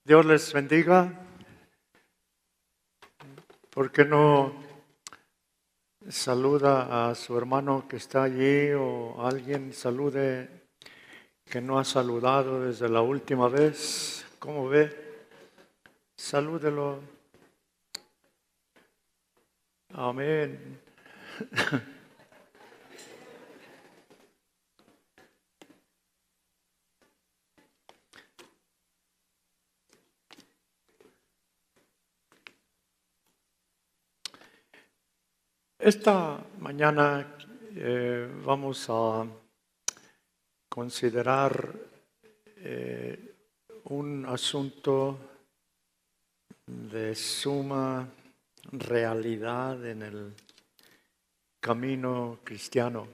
Dios les bendiga. ¿Por qué no saluda a su hermano que está allí o alguien salude que no ha saludado desde la última vez? ¿Cómo ve? Salúdelo. Amén. Esta mañana vamos a considerar un asunto de suma realidad en el camino cristiano.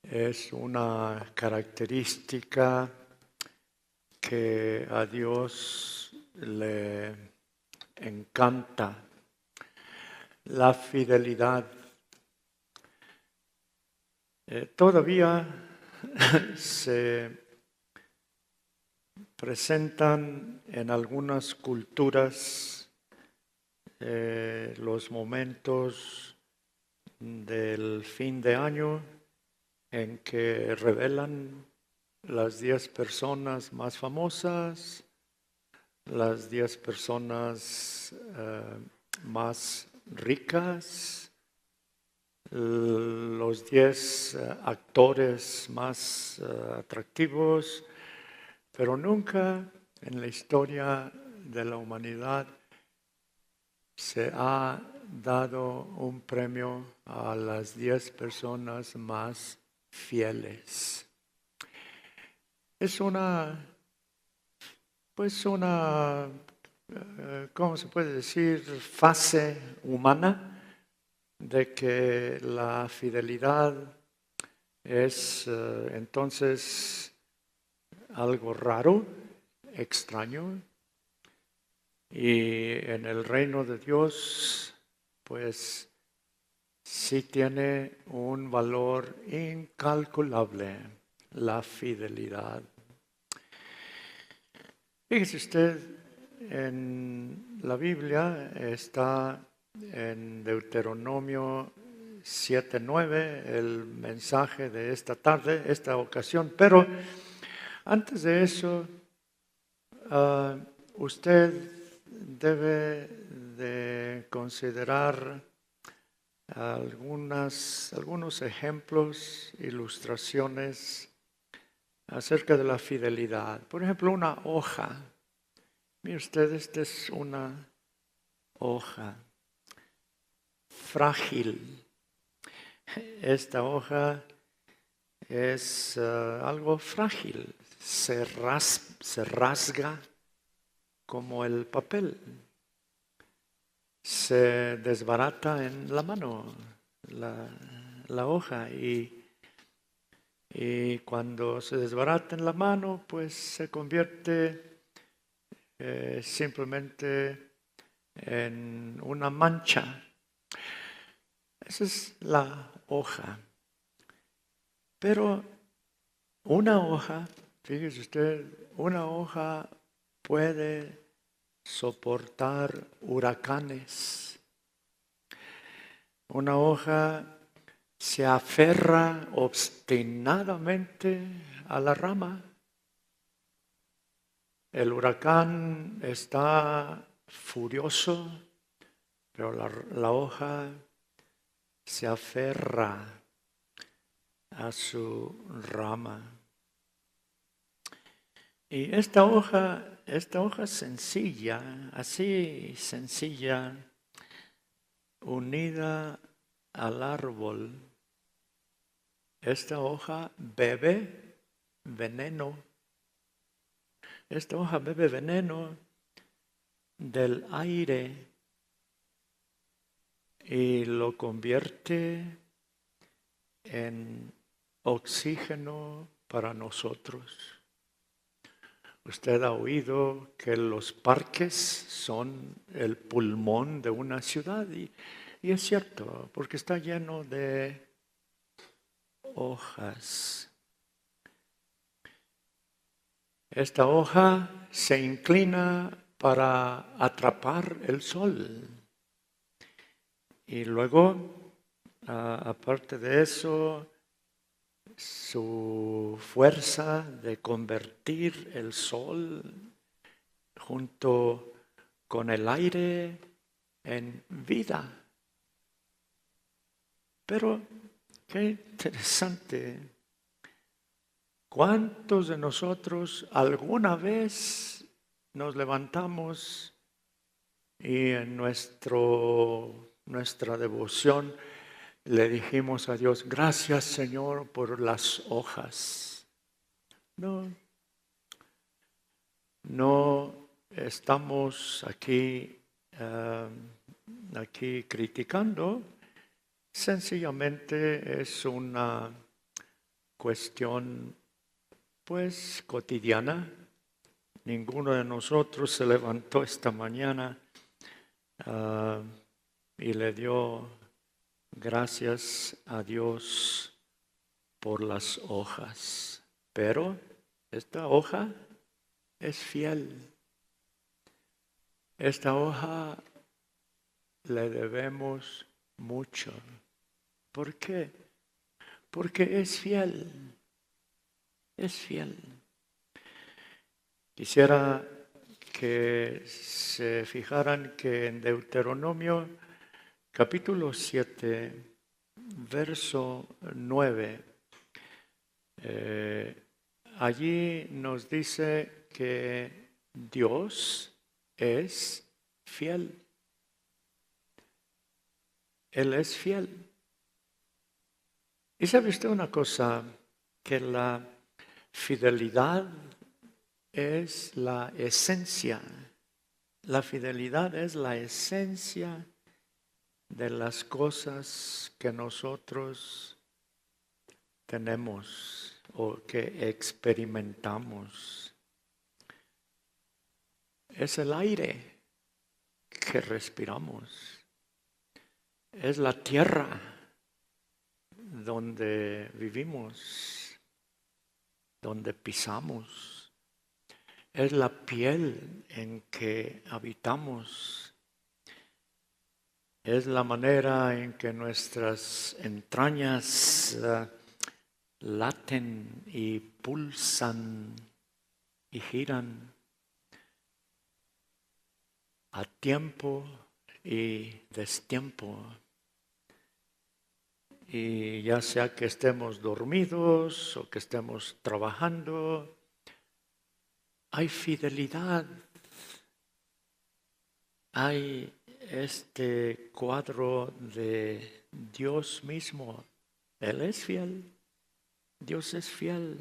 Es una característica que a Dios le encanta, la fidelidad. Todavía se presentan en algunas culturas los momentos del fin de año en que revelan las 10 personas más famosas, las 10 personas más ricas, los 10 actores más atractivos, pero nunca en la historia de la humanidad se ha dado un premio a las 10 personas más fieles. Es una, ¿cómo se puede decir? Fase humana de que la fidelidad es entonces algo raro, extraño, y en el reino de Dios, pues sí tiene un valor incalculable la fidelidad. Fíjese usted, en la Biblia está en Deuteronomio 7:9 el mensaje de esta tarde, esta ocasión, pero antes de eso, usted debe de considerar algunos ejemplos, ilustraciones acerca de la fidelidad. Por ejemplo, una hoja. Mire usted, esta es una hoja frágil. Esta hoja es algo frágil, se rasga como el papel, se desbarata en la mano la hoja y cuando se desbarata en la mano, pues se convierte simplemente en una mancha. Esa es la hoja. Pero una hoja, fíjese usted, una hoja puede soportar huracanes. Una hoja se aferra obstinadamente a la rama. El huracán está furioso, pero la hoja se aferra a su rama. Y esta hoja sencilla, así sencilla, unida al árbol, esta hoja bebe veneno. Esta hoja bebe veneno del aire y lo convierte en oxígeno para nosotros. Usted ha oído que los parques son el pulmón de una ciudad y es cierto, porque está lleno de hojas. Esta hoja se inclina para atrapar el sol. Y luego, aparte de eso, su fuerza de convertir el sol junto con el aire en vida. Pero qué interesante. ¿Cuántos de nosotros alguna vez nos levantamos y en nuestra devoción le dijimos a Dios, gracias Señor por las hojas? No estamos aquí criticando, sencillamente es una cuestión pues cotidiana. Ninguno de nosotros se levantó esta mañana y le dio gracias a Dios por las hojas. Pero esta hoja es fiel. Esta hoja le debemos mucho. ¿Por qué? Porque es fiel. Es fiel. Quisiera que se fijaran que en Deuteronomio capítulo 7, verso 9, allí nos dice que Dios es fiel. Él es fiel. ¿Y sabe usted una cosa? Que la fidelidad es la esencia. La fidelidad es la esencia de las cosas que nosotros tenemos o que experimentamos. Es el aire que respiramos. Es la tierra donde vivimos, donde pisamos. Es la piel en que habitamos. Es la manera en que nuestras entrañas laten y pulsan y giran a tiempo y destiempo. Y ya sea que estemos dormidos o que estemos trabajando, hay fidelidad. Hay este cuadro de Dios mismo. Él es fiel. Dios es fiel.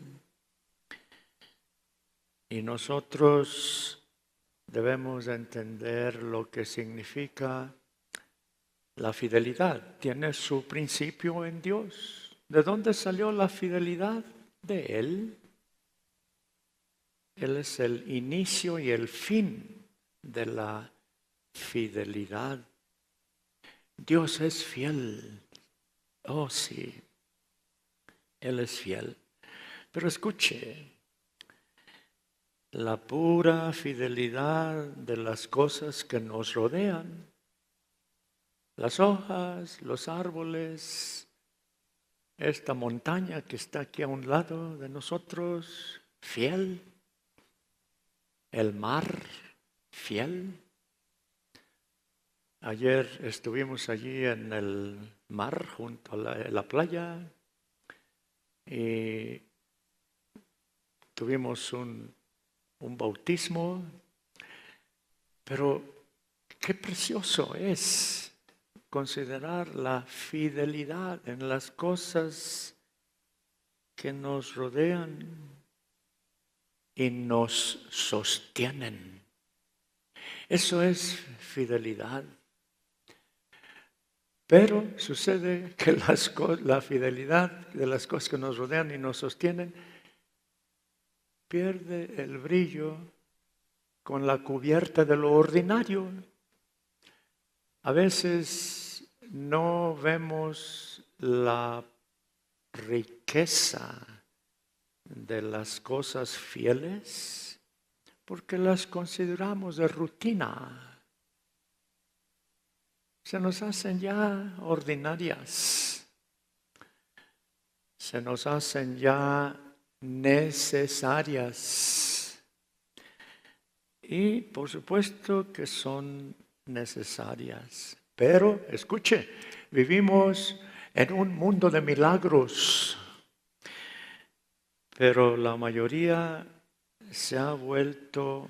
Y nosotros debemos entender lo que significa la fidelidad. Tiene su principio en Dios. ¿De dónde salió la fidelidad? De Él. Él es el inicio y el fin de la fidelidad. Dios es fiel. Oh, sí. Él es fiel. Pero escuche, la pura fidelidad de las cosas que nos rodean, las hojas, los árboles, esta montaña que está aquí a un lado de nosotros, fiel. El mar, fiel. Ayer estuvimos allí en el mar, junto a la playa, y tuvimos un bautismo, pero qué precioso es considerar la fidelidad en las cosas que nos rodean y nos sostienen. Eso es fidelidad. Pero sucede que la fidelidad de las cosas que nos rodean y nos sostienen pierde el brillo con la cubierta de lo ordinario. A veces no vemos la riqueza de las cosas fieles porque las consideramos de rutina. Se nos hacen ya ordinarias. Se nos hacen ya necesarias. Y por supuesto que son necesarias. Pero, escuche, vivimos en un mundo de milagros. Pero la mayoría se ha vuelto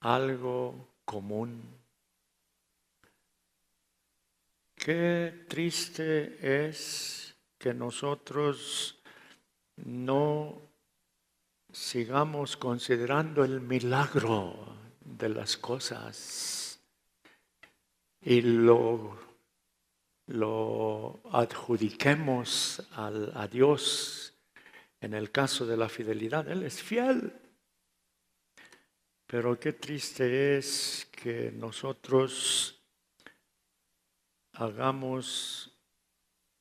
algo común. Qué triste es que nosotros no sigamos considerando el milagro de las cosas y lo adjudiquemos a Dios. En el caso de la fidelidad, Él es fiel. Pero qué triste es que nosotros hagamos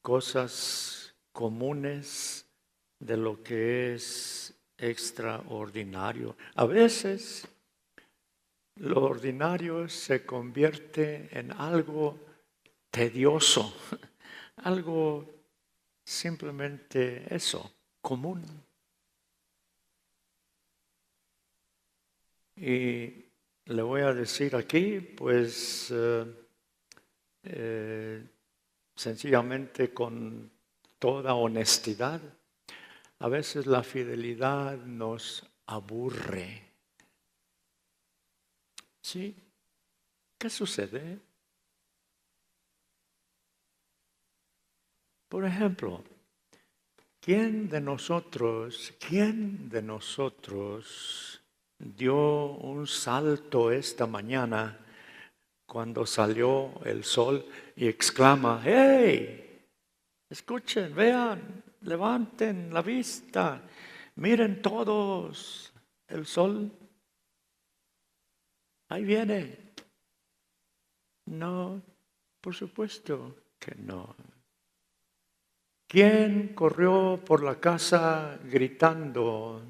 cosas comunes de lo que es extraordinario. A veces lo ordinario se convierte en algo tedioso, algo simplemente eso, común. Y le voy a decir aquí, pues, sencillamente con toda honestidad, a veces la fidelidad nos aburre. ¿Sí? ¿Qué sucede? Por ejemplo, ¿quién de nosotros dio un salto esta mañana cuando salió el sol y exclama, ¡hey! Escuchen, vean, levanten la vista, miren todos el sol. Ahí viene. No, por supuesto que no. ¿Quién corrió por la casa gritando?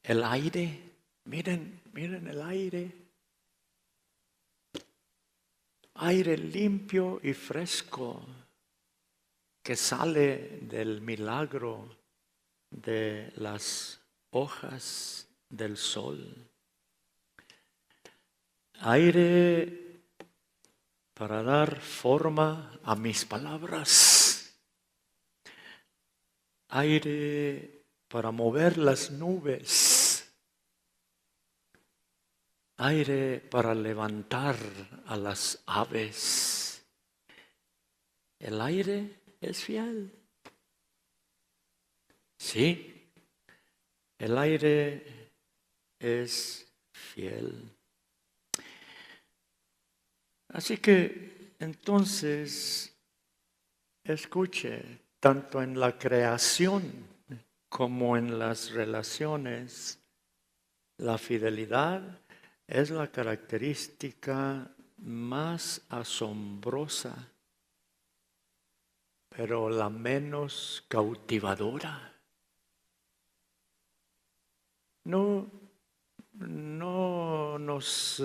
El aire, miren el aire. Aire limpio y fresco que sale del milagro de las hojas del sol. Aire para dar forma a mis palabras. Aire para mover las nubes. Aire para levantar a las aves. El aire es fiel. Sí, el aire es fiel. Así que entonces, escuche, tanto en la creación como en las relaciones, la fidelidad es la característica más asombrosa, pero la menos cautivadora. No nos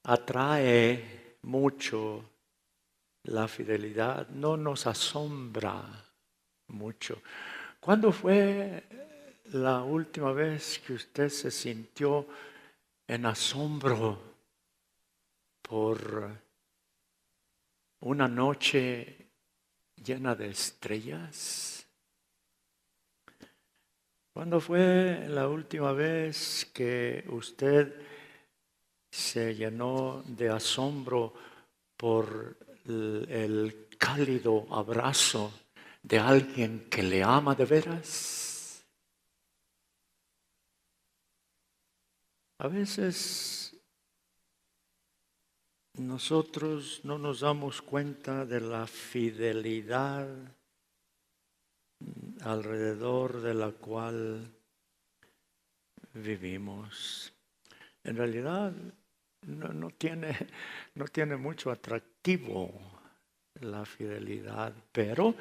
atrae mucho la fidelidad, no nos asombra mucho. ¿Cuándo fue la última vez que usted se sintió en asombro por una noche llena de estrellas? ¿Cuándo fue la última vez que usted se llenó de asombro por el cálido abrazo de alguien que le ama de veras? A veces nosotros no nos damos cuenta de la fidelidad alrededor de la cual vivimos. En realidad no tiene mucho atractivo la fidelidad, pero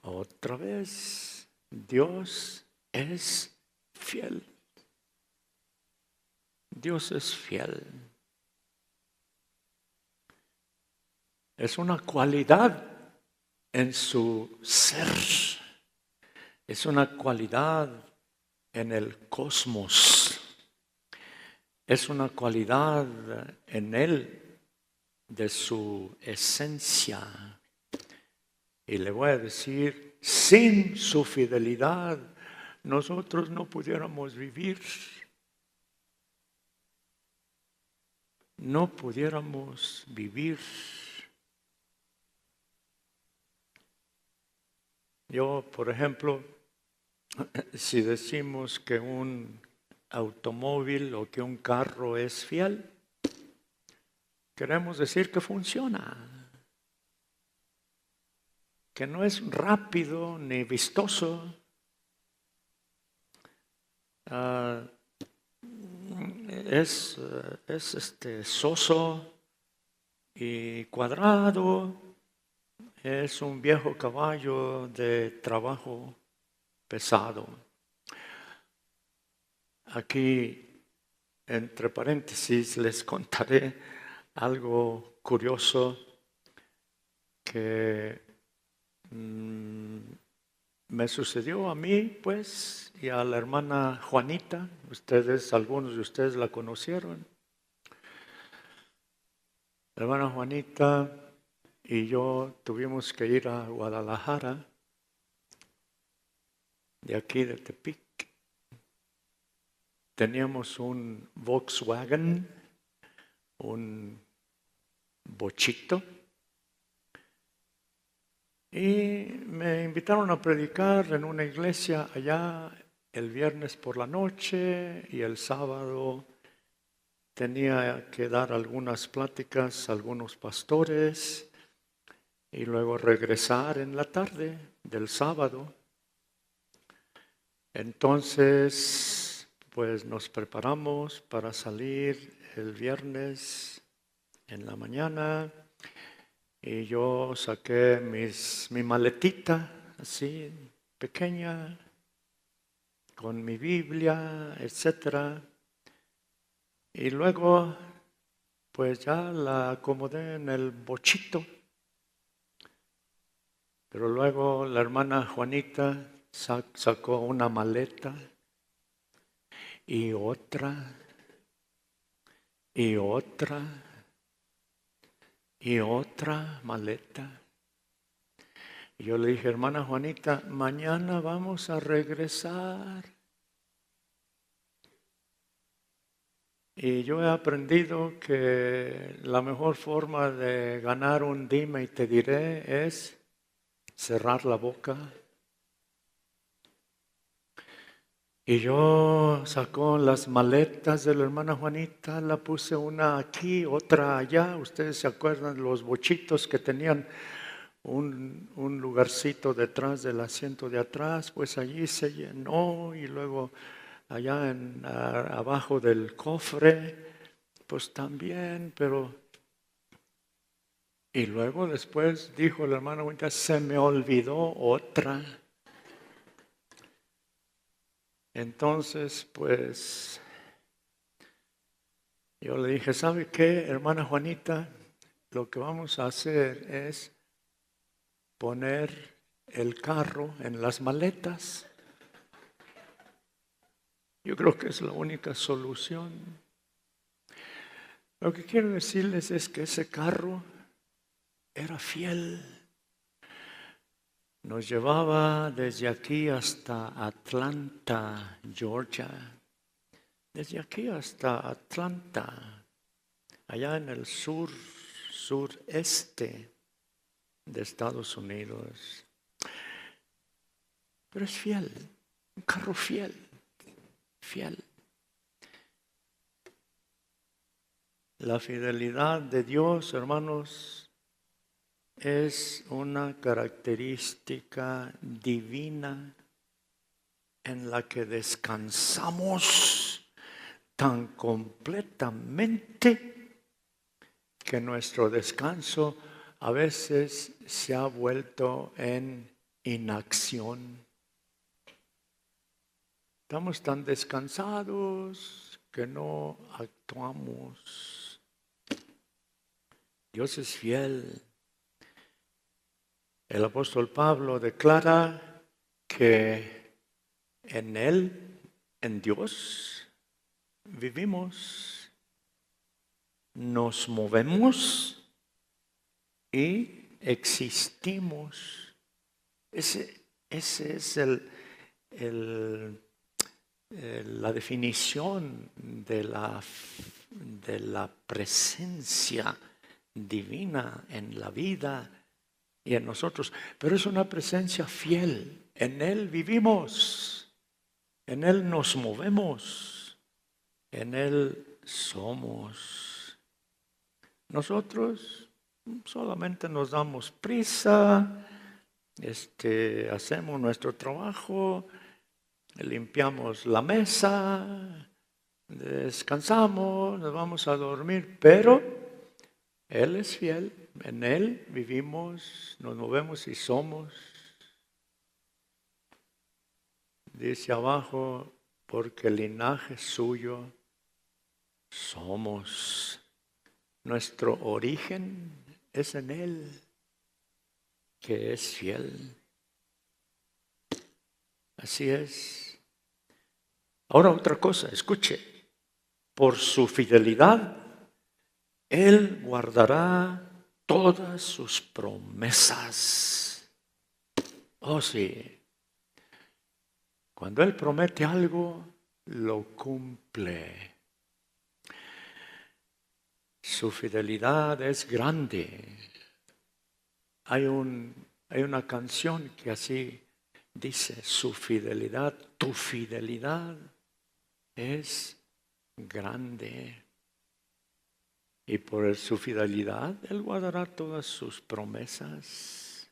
Otra vez, Dios es fiel. Dios es fiel. Es una cualidad en su ser. Es una cualidad en el cosmos. Es una cualidad en Él de su esencia. Y le voy a decir, sin su fidelidad, nosotros no pudiéramos vivir. No pudiéramos vivir. Yo, por ejemplo, si decimos que un automóvil o que un carro es fiel, queremos decir que funciona, que no es rápido ni vistoso, es soso y cuadrado, es un viejo caballo de trabajo pesado. Aquí, entre paréntesis, les contaré algo curioso que me sucedió a mí, pues, y a la hermana Juanita. Algunos de ustedes la conocieron. La hermana Juanita y yo tuvimos que ir a Guadalajara, de aquí de Tepic. Teníamos un Volkswagen, un bochito, y me invitaron a predicar en una iglesia allá el viernes por la noche, y el sábado tenía que dar algunas pláticas a algunos pastores y luego regresar en la tarde del sábado. Entonces, pues nos preparamos para salir el viernes en la mañana y yo saqué mi maletita así pequeña con mi Biblia, etcétera. Y luego, pues ya la acomodé en el bochito. Pero luego la hermana Juanita sacó una maleta y otra, y otra, y otra maleta. Y yo le dije, hermana Juanita, mañana vamos a regresar. Y yo he aprendido que la mejor forma de ganar un dime y te diré es cerrar la boca. Y yo sacó las maletas de la hermana Juanita, la puse una aquí, otra allá. Ustedes se acuerdan los bochitos que tenían un lugarcito detrás del asiento de atrás, pues allí se llenó y luego allá abajo del cofre, pues también, pero... Y luego después dijo la hermana Juanita, se me olvidó otra. Entonces, pues, yo le dije, ¿sabe qué, hermana Juanita? Lo que vamos a hacer es poner el carro en las maletas. Yo creo que es la única solución. Lo que quiero decirles es que ese carro era fiel. Nos llevaba desde aquí hasta Atlanta, Georgia. Desde aquí hasta Atlanta, allá en el sureste de Estados Unidos. Pero es fiel, un carro fiel. La fidelidad de Dios, hermanos, es una característica divina en la que descansamos tan completamente que nuestro descanso a veces se ha vuelto en inacción. Estamos tan descansados que no actuamos. Dios es fiel. El apóstol Pablo declara que en Él, en Dios, vivimos, nos movemos y existimos. Ese es la definición de la presencia divina en la vida y en nosotros. Pero es una presencia fiel. En Él vivimos, en Él nos movemos, en Él somos. Nosotros solamente nos damos prisa, hacemos nuestro trabajo, limpiamos la mesa, descansamos, nos vamos a dormir, pero Él es fiel, en Él vivimos, nos movemos y somos. Dice abajo, porque el linaje suyo somos. Nuestro origen es en Él, que es fiel. Así es. Ahora otra cosa, escuche. Por su fidelidad, Él guardará todas sus promesas. Oh, sí. Cuando Él promete algo, lo cumple. Su fidelidad es grande. Hay una canción que así dice, su fidelidad, tu fidelidad es grande. Y por su fidelidad, Él guardará todas sus promesas.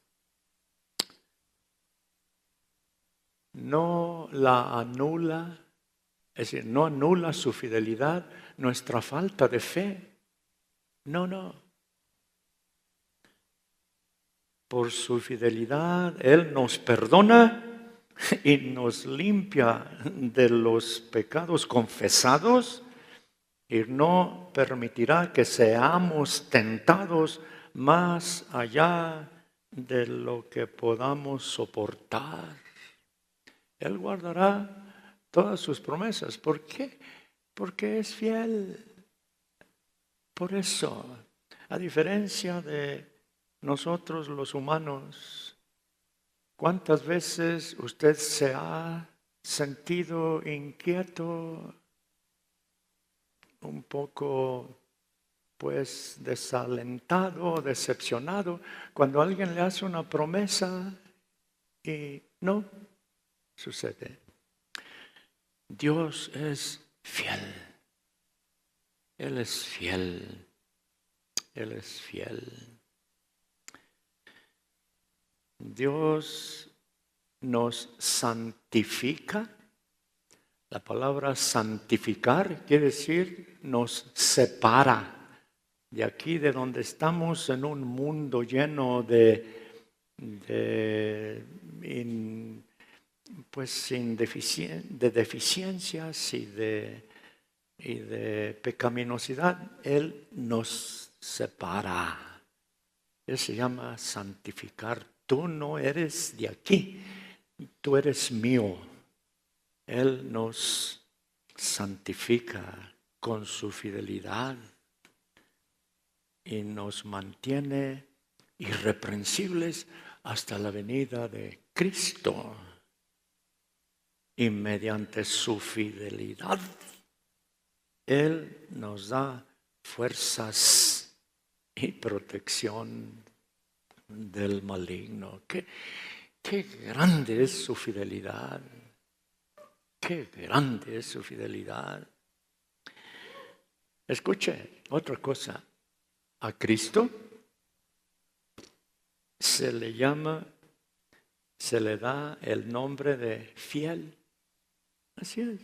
No la anula, es decir, no anula su fidelidad nuestra falta de fe. No. Por su fidelidad, Él nos perdona y nos limpia de los pecados confesados y no permitirá que seamos tentados más allá de lo que podamos soportar. Él guardará todas sus promesas. ¿Por qué? Porque es fiel. Por eso, a diferencia de nosotros los humanos, ¿cuántas veces usted se ha sentido inquieto, un poco desalentado, decepcionado, cuando alguien le hace una promesa y no sucede? Dios es fiel. Él es fiel. Él es fiel. Dios nos santifica. La palabra santificar quiere decir nos separa de aquí, de donde estamos, en un mundo lleno de deficiencias y de pecaminosidad. Él nos separa. Él se llama santificar. Tú no eres de aquí, tú eres mío. Él nos santifica con su fidelidad y nos mantiene irreprensibles hasta la venida de Cristo. Y mediante su fidelidad, Él nos da fuerzas y protección del maligno. Qué grande es su fidelidad. Qué grande es su fidelidad. Escuche otra cosa. A Cristo se le da el nombre de fiel. Así es.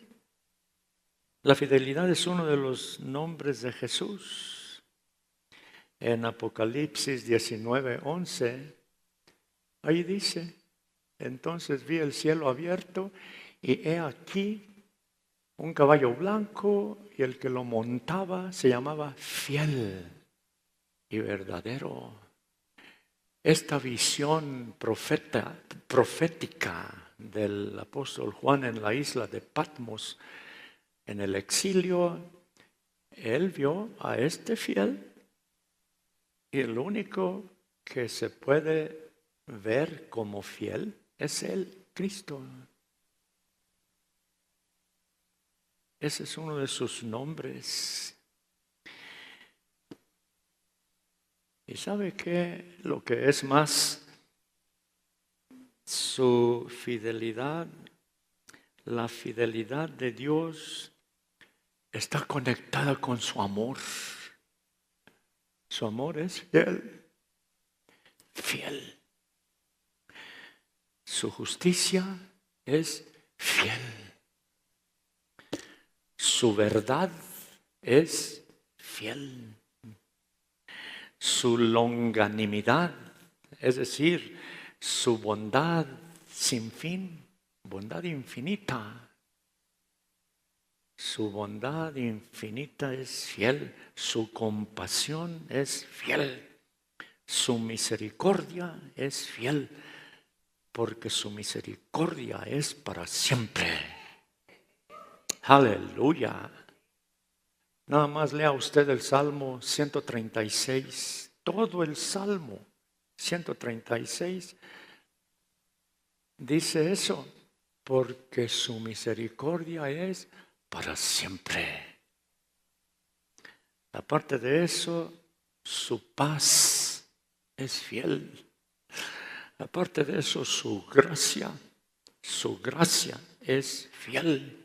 La fidelidad es uno de los nombres de Jesús. En Apocalipsis 19:11, ahí dice, Entonces vi el cielo abierto y he aquí un caballo blanco y el que lo montaba se llamaba Fiel y Verdadero. Esta visión profética del apóstol Juan en la isla de Patmos, en el exilio, él vio a este fiel y el único que se puede ver como fiel es el Cristo. Ese es uno de sus nombres. ¿Y sabe qué? Lo que es más, su fidelidad, la fidelidad de Dios está conectada con su amor. Su amor es fiel, fiel. Su justicia es fiel. Su verdad es fiel. Su longanimidad, es decir, su bondad sin fin, bondad infinita. Su bondad infinita es fiel, su compasión es fiel, su misericordia es fiel, porque su misericordia es para siempre. Aleluya. Nada más lea usted el Salmo 136, todo el Salmo 136 dice eso, porque su misericordia es para siempre. Aparte de eso, su paz es fiel. Aparte de eso, su gracia es fiel.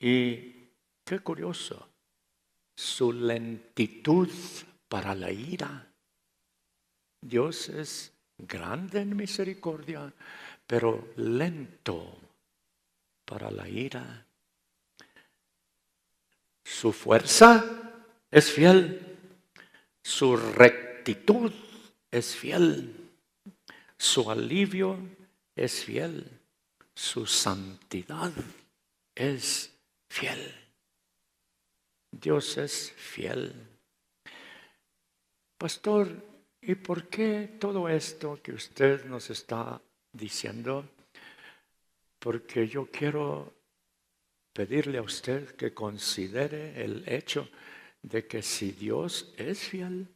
Y qué curioso, su lentitud para la ira. Dios es grande en misericordia, pero lento para la ira. Su fuerza es fiel, su rectitud es fiel, su alivio es fiel, su santidad es fiel. Dios es fiel. Pastor, ¿y por qué todo esto que usted nos está diciendo? Porque yo quiero pedirle a usted que considere el hecho de que si Dios es fiel,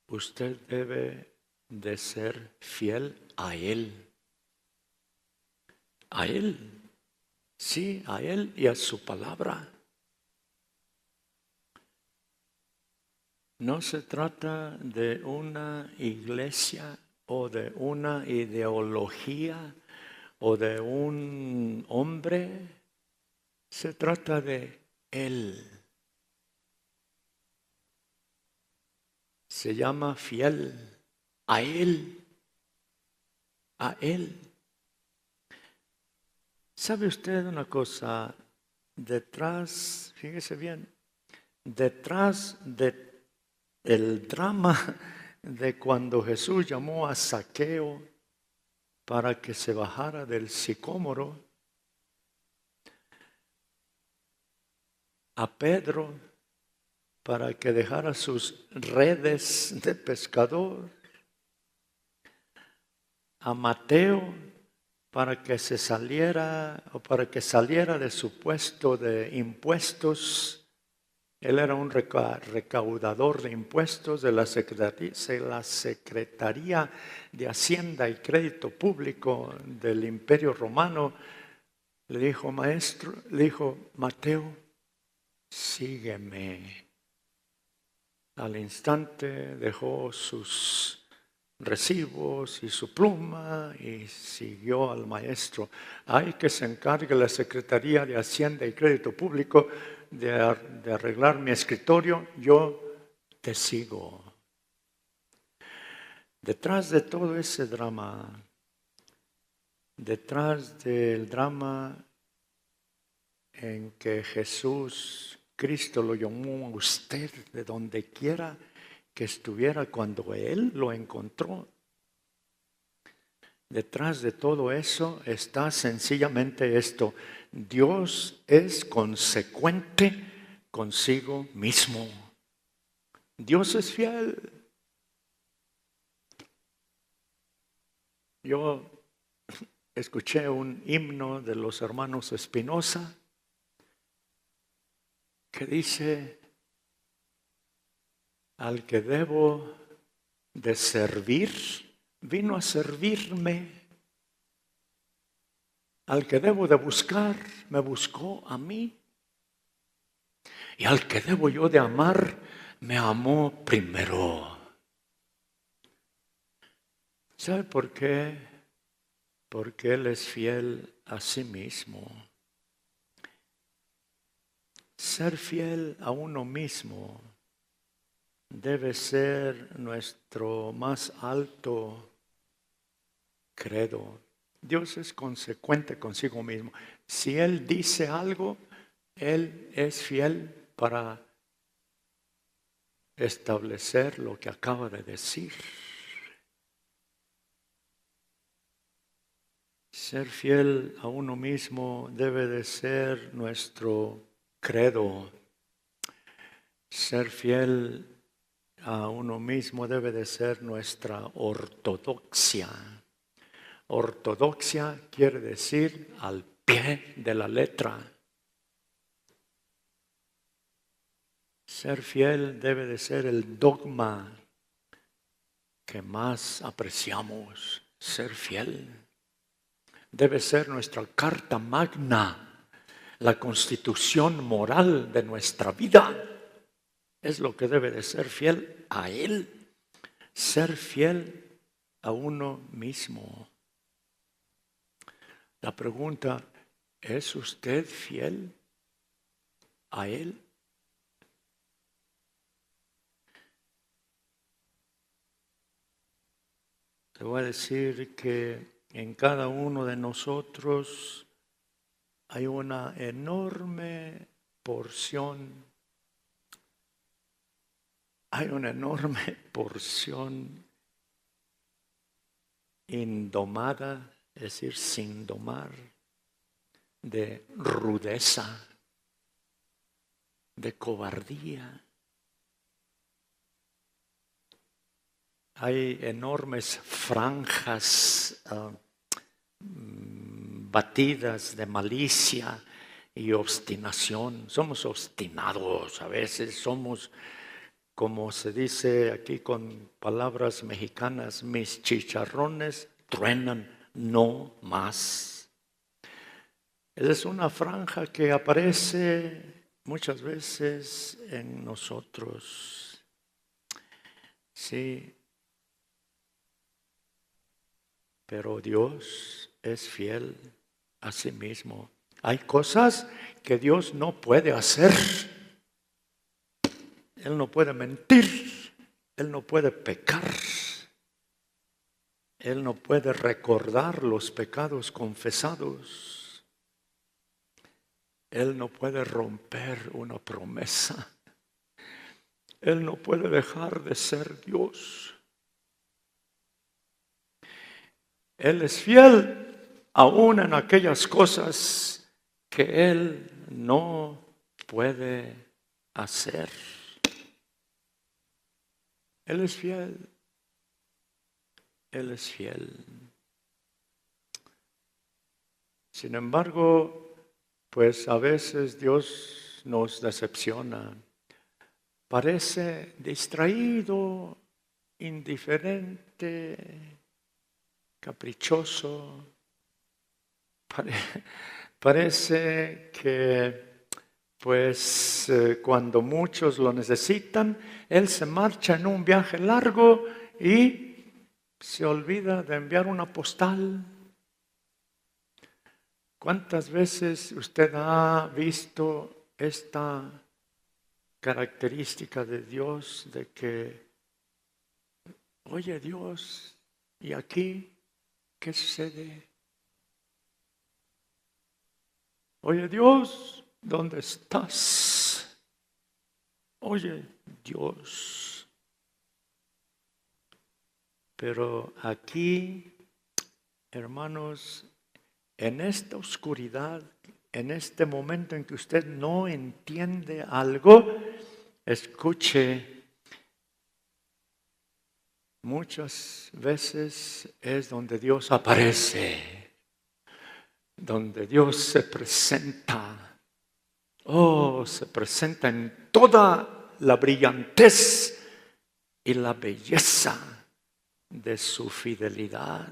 usted debe de ser fiel a Él. A Él. Sí, a Él y a su palabra. No se trata de una iglesia o de una ideología o de un hombre. Se trata de Él. Se llama fiel a Él. A Él. ¿Sabe usted una cosa? Detrás, fíjese bien, detrás del drama de cuando Jesús llamó a Zaqueo para que se bajara del sicómoro, a Pedro para que dejara sus redes de pescador, a Mateo para que se saliera o para que saliera de su puesto de impuestos. Él era un recaudador de impuestos de la Secretaría de Hacienda y Crédito Público del Imperio Romano. Le dijo, maestro, le dijo, Mateo, sígueme. Al instante dejó sus recibos y su pluma y siguió al maestro. Hay que se encargue la Secretaría de Hacienda y Crédito Público de arreglar mi escritorio, yo te sigo. Detrás de todo ese drama, detrás del drama en que Jesús, Cristo lo llamó a usted de donde quiera que estuviera cuando Él lo encontró. Detrás de todo eso está sencillamente esto: Dios es consecuente consigo mismo. Dios es fiel. Yo escuché un himno de los hermanos Espinosa que dice: al que debo de servir, vino a servirme. Al que debo de buscar, me buscó a mí. Y al que debo yo de amar, me amó primero. ¿Sabe por qué? Porque Él es fiel a sí mismo. Ser fiel a uno mismo debe ser nuestro más alto credo. Dios es consecuente consigo mismo. Si Él dice algo, Él es fiel para establecer lo que acaba de decir. Ser fiel a uno mismo debe de ser nuestro credo. Ser fiel a uno mismo debe de ser nuestra ortodoxia. Ortodoxia quiere decir al pie de la letra. Ser fiel debe de ser el dogma que más apreciamos. Ser fiel debe ser nuestra carta magna, la constitución moral de nuestra vida. Es lo que debe de ser fiel a Él. Ser fiel a uno mismo. La pregunta: ¿es usted fiel a Él? Te voy a decir que en cada uno de nosotros hay una enorme porción, indomada, es decir, sin domar, de rudeza, de cobardía. Hay enormes franjas batidas de malicia y obstinación. Somos obstinados a veces, somos, como se dice aquí con palabras mexicanas, mis chicharrones truenan, no más. Esa es una franja que aparece muchas veces en nosotros. Sí. Pero Dios es fiel a sí mismo. Hay cosas que Dios no puede hacer. Él no puede mentir. Él no puede pecar. Él no puede recordar los pecados confesados. Él no puede romper una promesa. Él no puede dejar de ser Dios. Él es fiel aún en aquellas cosas que Él no puede hacer. Él es fiel. Él es fiel. Sin embargo, pues a veces Dios nos decepciona. Parece distraído, indiferente, caprichoso. Parece que pues cuando muchos lo necesitan, Él se marcha en un viaje largo y se olvida de enviar una postal. ¿Cuántas veces usted ha visto esta característica de Dios de que, oye Dios, ¿y aquí qué sucede? Oye Dios, ¿dónde estás? Oye Dios. Pero aquí, hermanos, en esta oscuridad, en este momento en que usted no entiende algo, escuche, muchas veces es donde Dios aparece, donde Dios se presenta. Se presenta en toda la brillantez y la belleza de su fidelidad.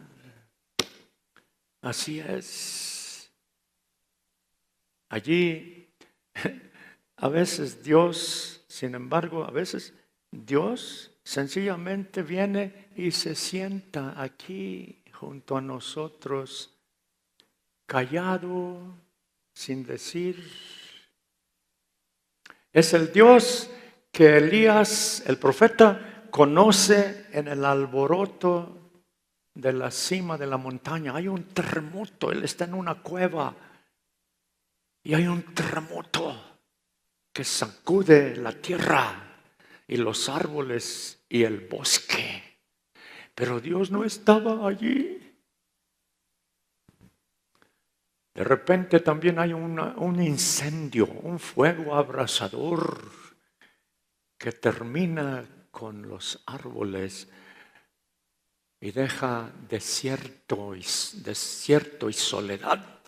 Así es. Allí, a veces Dios, sin embargo, a veces Dios sencillamente viene y se sienta aquí junto a nosotros, callado, sin decir. Es el Dios que Elías, el profeta, conoce en el alboroto de la cima de la montaña. Hay un terremoto, él está en una cueva y hay un terremoto que sacude la tierra y los árboles y el bosque. Pero Dios no estaba allí. De repente también hay un incendio, un fuego abrasador que termina con los árboles y deja desierto y soledad,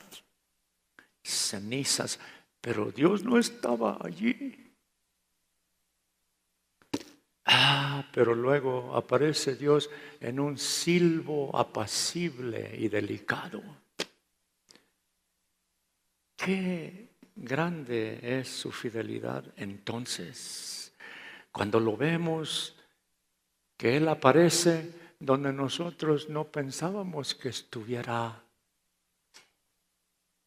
cenizas, pero Dios no estaba allí. Pero luego aparece Dios en un silbo apacible y delicado. Qué grande es su fidelidad entonces, cuando lo vemos que Él aparece donde nosotros no pensábamos que estuviera.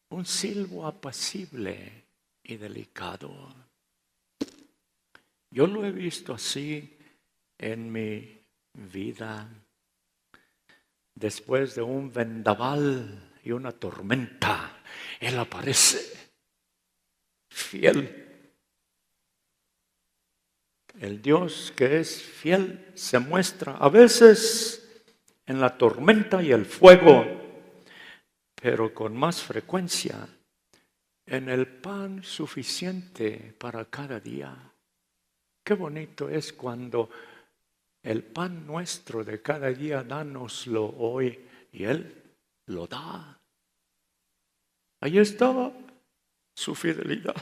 Un silbo apacible y delicado. Yo lo he visto así en mi vida. Después de un vendaval y una tormenta, Él aparece fiel. El Dios que es fiel se muestra a veces en la tormenta y el fuego, pero con más frecuencia en el pan suficiente para cada día. Qué bonito es cuando el pan nuestro de cada día, dánoslo hoy, y Él lo da. Ahí estaba su fidelidad.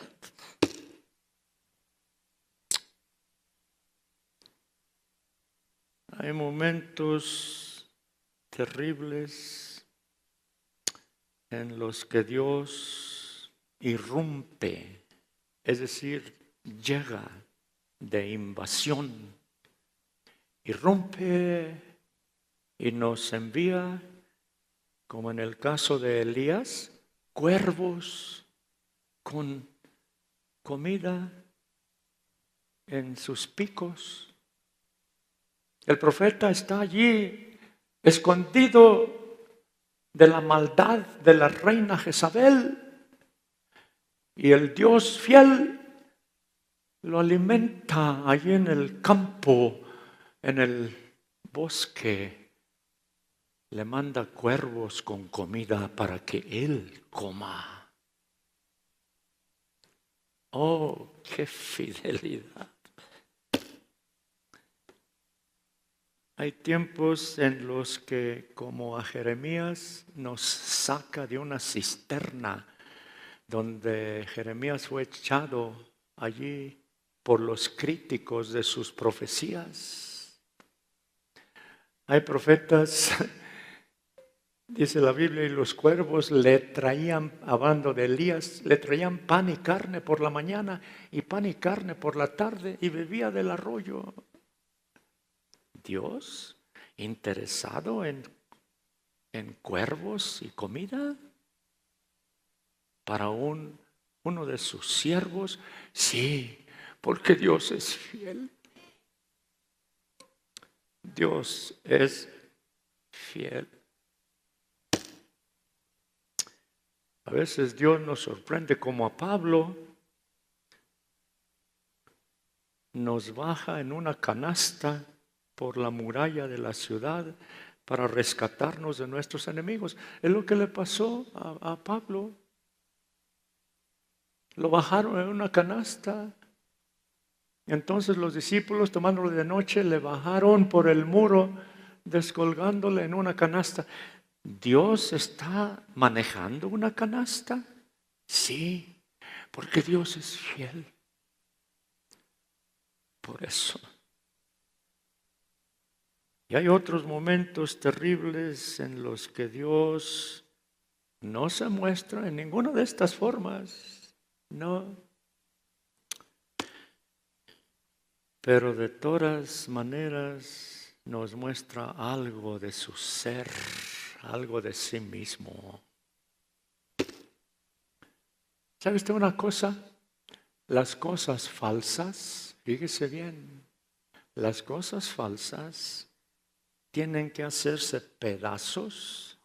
Hay momentos terribles en los que Dios irrumpe, es decir, llega de invasión, irrumpe y nos envía, como en el caso de Elías, cuervos con comida en sus picos. El profeta está allí, escondido de la maldad de la reina Jezabel, y el Dios fiel lo alimenta allí en el campo, en el bosque. Le manda cuervos con comida para que Él coma. ¡Oh, qué fidelidad! Hay tiempos en los que, como a Jeremías, nos saca de una cisterna donde Jeremías fue echado allí por los críticos de sus profecías. Hay profetas, dice la Biblia, y los cuervos le traían, hablando de Elías, le traían pan y carne por la mañana y pan y carne por la tarde y bebía del arroyo. Dios, interesado en cuervos y comida para uno de sus siervos. Sí, porque Dios es fiel. Dios es fiel. A veces Dios nos sorprende, como a Pablo, nos baja en una canasta por la muralla de la ciudad para rescatarnos de nuestros enemigos. Es lo que le pasó a Pablo. Lo bajaron en una canasta. Entonces los discípulos, tomándolo de noche, le bajaron por el muro, descolgándole en una canasta. ¿Dios está manejando una canasta? Sí, porque Dios es fiel. Por eso. Y hay otros momentos terribles en los que Dios no se muestra en ninguna de estas formas. No. Pero de todas maneras nos muestra algo de su ser, algo de sí mismo. ¿Sabe usted una cosa? Las cosas falsas, fíjese bien, las cosas falsas tienen que hacerse pedazos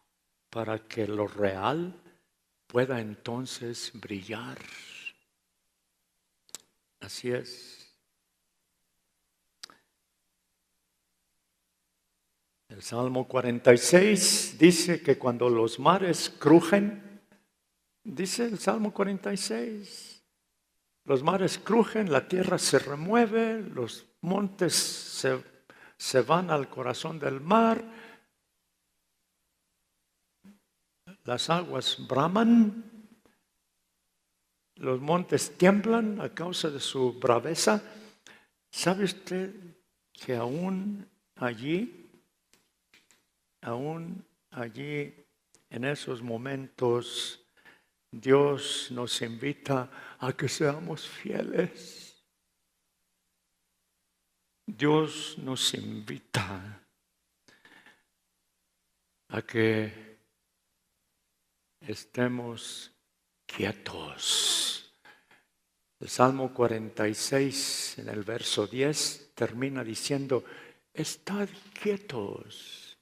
para que lo real pueda entonces brillar. Así es. El Salmo 46 dice que cuando los mares crujen, dice el Salmo 46, los mares crujen, la tierra se remueve, los montes se van al corazón del mar, las aguas braman, los montes tiemblan a causa de su braveza. ¿Sabe usted que aún allí en esos momentos, Dios nos invita a que seamos fieles? Dios nos invita a que estemos quietos. El Salmo 46, en el verso 10, termina diciendo: estad quietos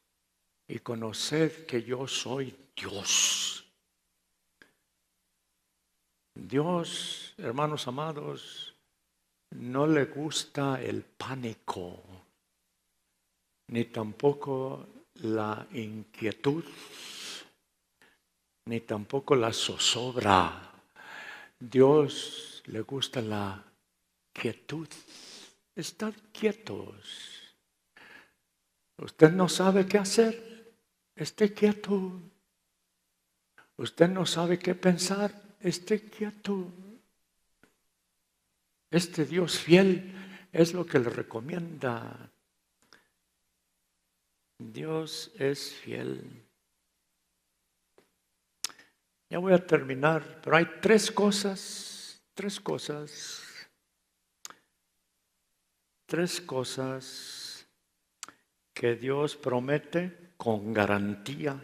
y conoced que yo soy Dios. Dios, hermanos amados, no le gusta el pánico, ni tampoco la inquietud, ni tampoco la zozobra. Dios le gusta la quietud. Estad quietos. Usted no sabe qué hacer. Esté quieto. Usted no sabe qué pensar. Esté quieto. Este Dios fiel es lo que le recomienda. Dios es fiel. Ya voy a terminar, pero hay tres cosas que Dios promete con garantía.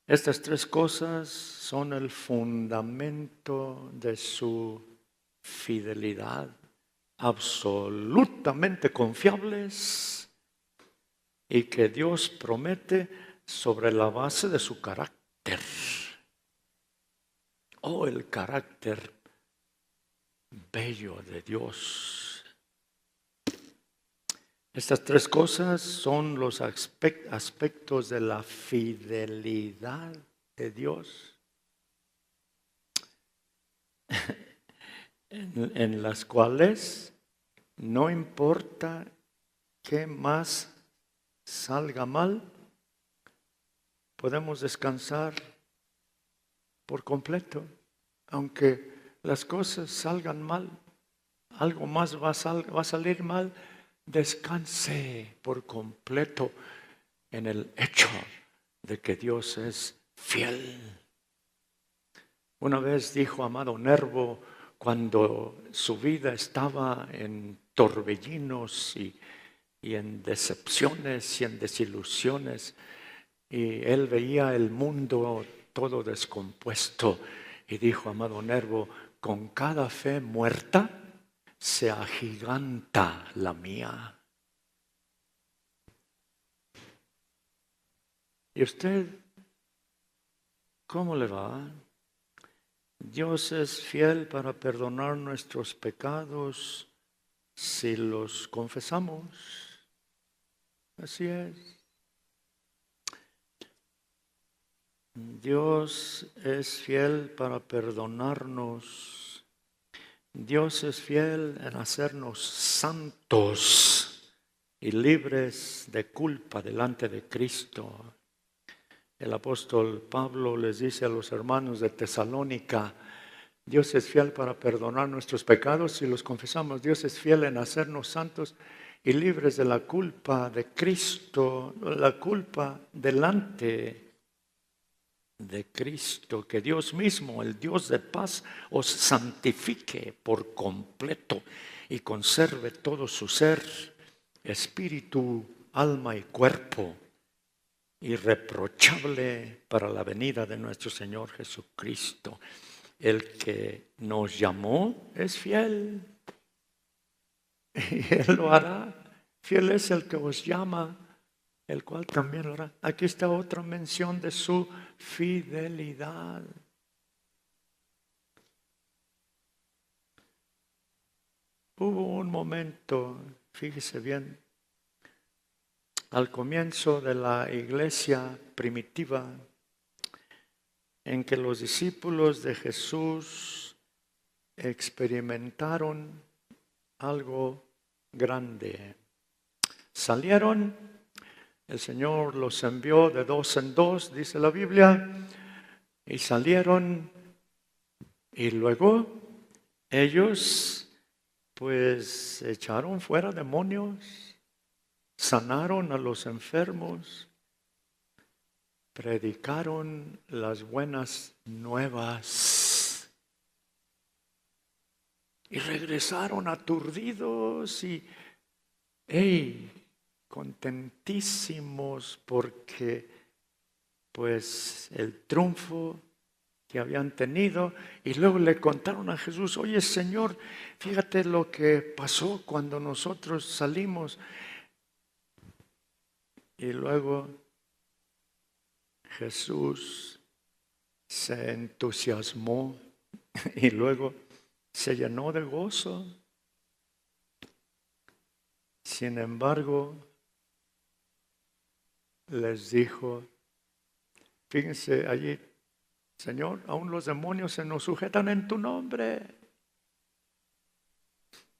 Estas tres cosas son el fundamento de su fidelidad, absolutamente confiables, y que Dios promete sobre la base de su carácter. Oh, el carácter bello de Dios. Estas tres cosas son los aspectos de la fidelidad de Dios, en las cuales no importa qué más salga mal, podemos descansar por completo. Aunque las cosas salgan mal, algo más va a salir mal, descanse por completo en el hecho de que Dios es fiel. Una vez dijo amado Nervo, cuando su vida estaba en torbellinos y en decepciones y en desilusiones, y él veía el mundo todo descompuesto, y dijo amado Nervo: con cada fe muerta se agiganta la mía. ¿Y usted cómo le va? Dios es fiel para perdonar nuestros pecados si los confesamos. Así es. Dios es fiel para perdonarnos. Dios es fiel en hacernos santos y libres de culpa delante de Cristo. El apóstol Pablo les dice a los hermanos de Tesalónica, Dios es fiel para perdonar nuestros pecados si los confesamos. Dios es fiel en hacernos santos y libres de la culpa de Cristo, la culpa delante de Cristo. Que Dios mismo, el Dios de paz, os santifique por completo y conserve todo su ser, espíritu, alma y cuerpo, irreprochable para la venida de nuestro Señor Jesucristo. El que nos llamó es fiel y Él lo hará. Fiel es el que os llama, el cual también lo hará. Aquí está otra mención de su fidelidad. Hubo un momento, fíjese bien, al comienzo de la iglesia primitiva, en que los discípulos de Jesús experimentaron algo grande. Salieron, el Señor los envió de dos en dos, dice la Biblia, y salieron, y luego ellos pues echaron fuera demonios, sanaron a los enfermos, predicaron las buenas nuevas y regresaron aturdidos y contentísimos porque pues el triunfo que habían tenido. Y luego le contaron a Jesús, oye Señor, fíjate lo que pasó cuando nosotros salimos. Y luego Jesús se entusiasmó y luego se llenó de gozo. Sin embargo, les dijo, fíjense allí, Señor, aún los demonios se nos sujetan en tu nombre.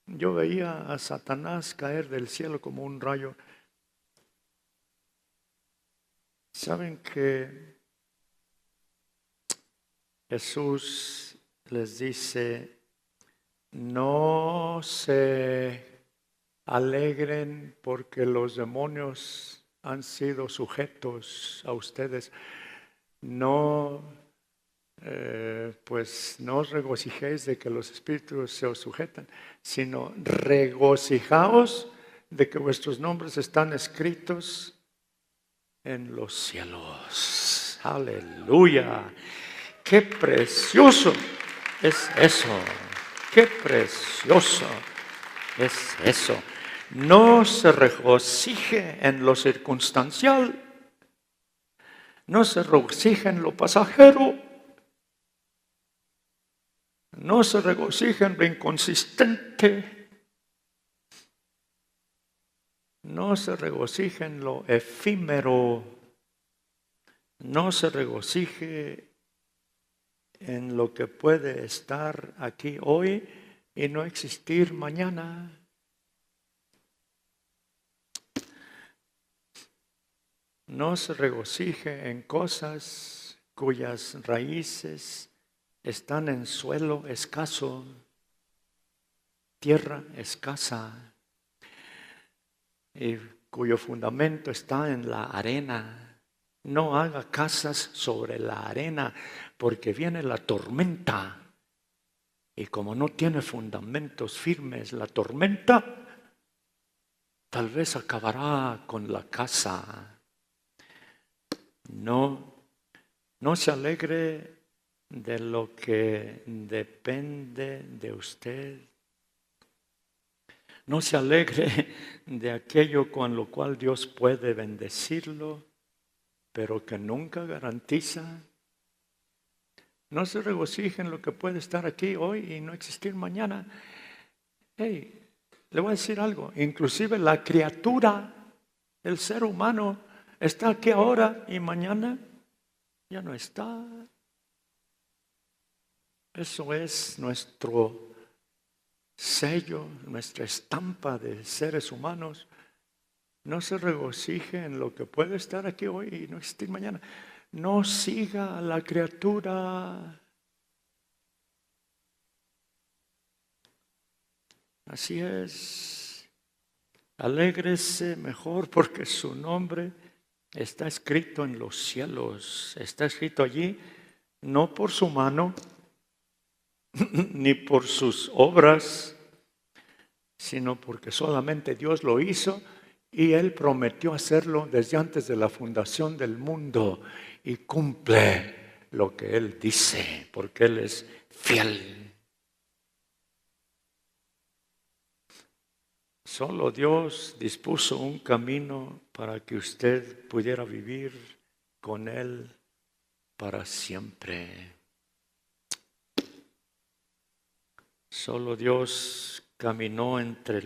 Yo veía a Satanás caer del cielo como un rayo. ¿Saben que Jesús les dice, no se alegren porque los demonios han sido sujetos a ustedes? No, pues no os regocijéis de que los espíritus se os sujetan, sino regocijaos de que vuestros nombres están escritos en los cielos. Aleluya. Qué precioso es eso. Qué precioso es eso. No se regocije en lo circunstancial. No se regocije en lo pasajero. No se regocije en lo inconsistente. No se regocije en lo efímero. No se regocije en lo que puede estar aquí hoy y no existir mañana. No se regocije en cosas cuyas raíces están en suelo escaso, tierra escasa, y cuyo fundamento está en la arena. No haga casas sobre la arena, porque viene la tormenta. Y como no tiene fundamentos firmes la tormenta, tal vez acabará con la casa. No se alegre de lo que depende de usted. No se alegre de aquello con lo cual Dios puede bendecirlo, pero que nunca garantiza. No se regocije en lo que puede estar aquí hoy y no existir mañana. Le voy a decir algo, inclusive la criatura, el ser humano, está aquí ahora y mañana ya no está. Eso es nuestro sello, nuestra estampa de seres humanos. No se regocije en lo que puede estar aquí hoy y no existir mañana. No siga a la criatura. Así es. Alégrese mejor porque su nombre está escrito en los cielos. Está escrito allí no por su mano ni por sus obras, sino porque solamente Dios lo hizo y Él prometió hacerlo desde antes de la fundación del mundo y cumple lo que Él dice, porque Él es fiel. Solo Dios dispuso un camino para que usted pudiera vivir con Él para siempre. Solo Dios caminó entre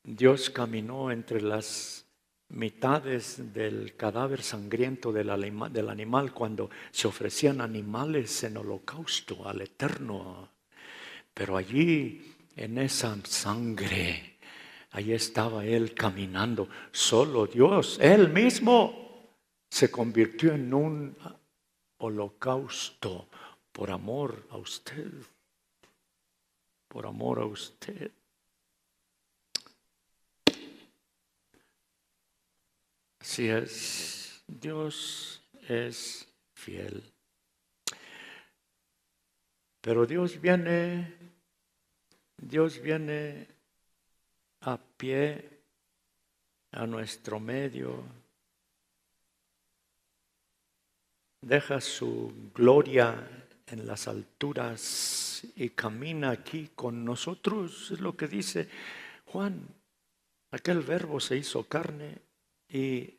Dios caminó entre las mitades del cadáver sangriento del animal cuando se ofrecían animales en holocausto al Eterno. Pero allí, en esa sangre, allí estaba Él caminando. Solo Dios, Él mismo, se convirtió en un holocausto por amor a usted. Por amor a usted. Así es, Dios es fiel. Pero Dios viene a pie a nuestro medio. Deja su gloria en las alturas y camina aquí con nosotros. Es lo que dice Juan. Aquel verbo se hizo carne y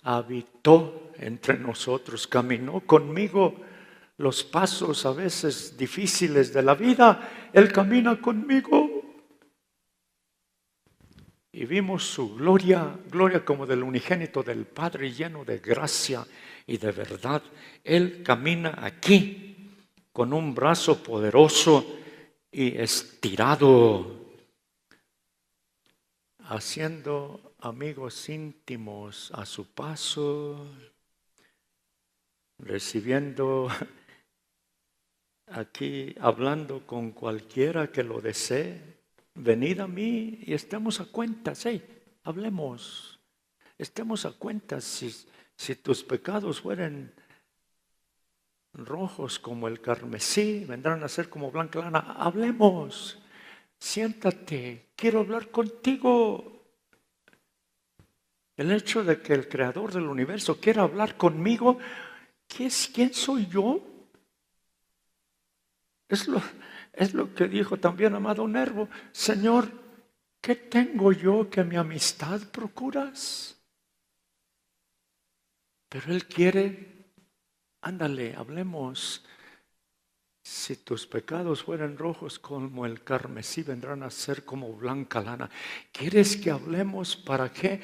habitó entre nosotros, caminó conmigo los pasos a veces difíciles de la vida. Él camina conmigo. Y vimos su gloria, gloria como del unigénito del Padre, lleno de gracia y de verdad. Él camina aquí con un brazo poderoso y estirado, haciendo amigos íntimos a su paso, recibiendo aquí, hablando con cualquiera que lo desee. Venid a mí y estemos a cuentas, hablemos, estemos a cuentas. Si tus pecados fueren rojos como el carmesí, vendrán a ser como blanca lana. Hablemos, siéntate, quiero hablar contigo. El hecho de que el creador del universo quiera hablar conmigo, ¿quién soy yo? Es lo que dijo también amado Nervo. Señor, ¿qué tengo yo que mi amistad procuras? Pero Él quiere, ándale, hablemos. Si tus pecados fueran rojos como el carmesí, vendrán a ser como blanca lana. ¿Quieres que hablemos para qué?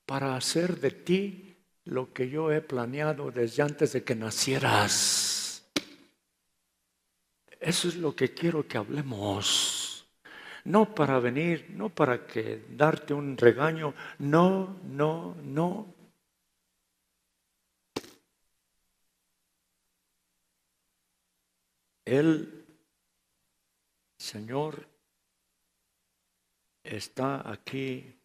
Para hacer de ti lo que yo he planeado desde antes de que nacieras. Eso es lo que quiero que hablemos. No para venir, no para que darte un regaño. No, no, no. El Señor está aquí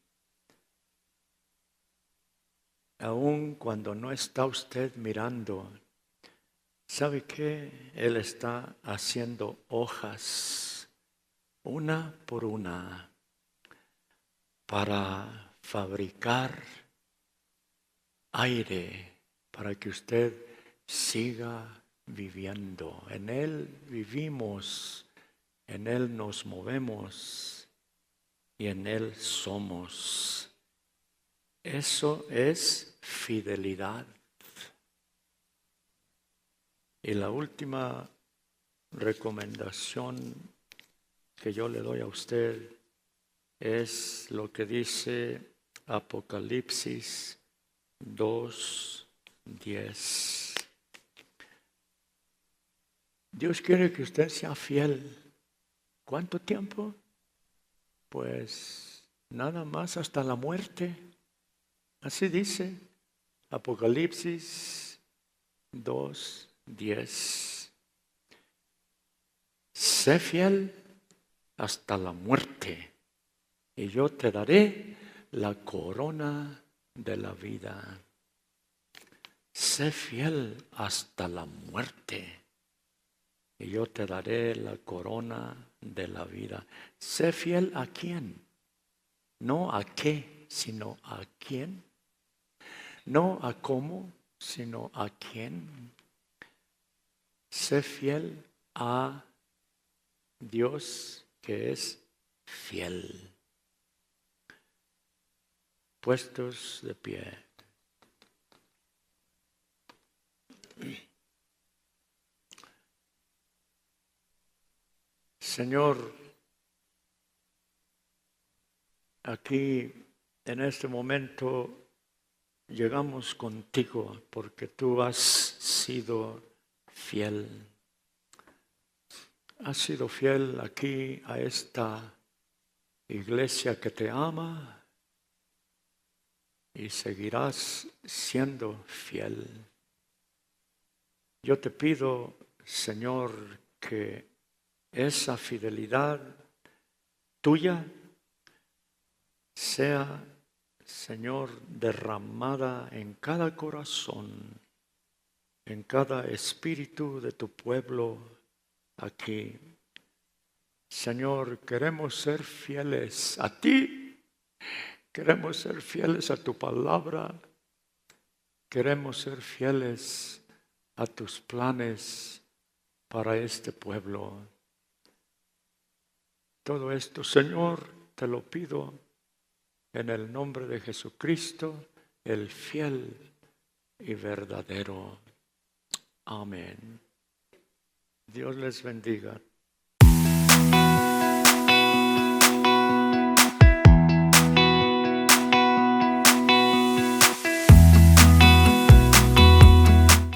aun cuando no está usted mirando. ¿Sabe qué? Él está haciendo hojas, una por una, para fabricar aire, para que usted siga viviendo. En Él vivimos, en Él nos movemos y en Él somos. Eso es fidelidad. Y la última recomendación que yo le doy a usted es lo que dice Apocalipsis 2:10. Dios quiere que usted sea fiel. ¿Cuánto tiempo? Pues nada más hasta la muerte. Así dice Apocalipsis 2:10. Sé fiel hasta la muerte y yo te daré la corona de la vida. Sé fiel hasta la muerte y yo te daré la corona de la vida. Sé fiel a quién, no a qué, sino a quién. No a cómo, sino a quién. Sé fiel a Dios que es fiel. Puestos de pie. Señor, aquí en este momento llegamos contigo porque tú has sido fiel. Has sido fiel aquí a esta iglesia que te ama y seguirás siendo fiel. Yo te pido, Señor, que esa fidelidad tuya sea, Señor, derramada en cada corazón, en cada espíritu de tu pueblo aquí. Señor, queremos ser fieles a ti, queremos ser fieles a tu palabra, queremos ser fieles a tus planes para este pueblo. Todo esto, Señor, te lo pido en el nombre de Jesucristo, el fiel y verdadero. Amén. Dios les bendiga.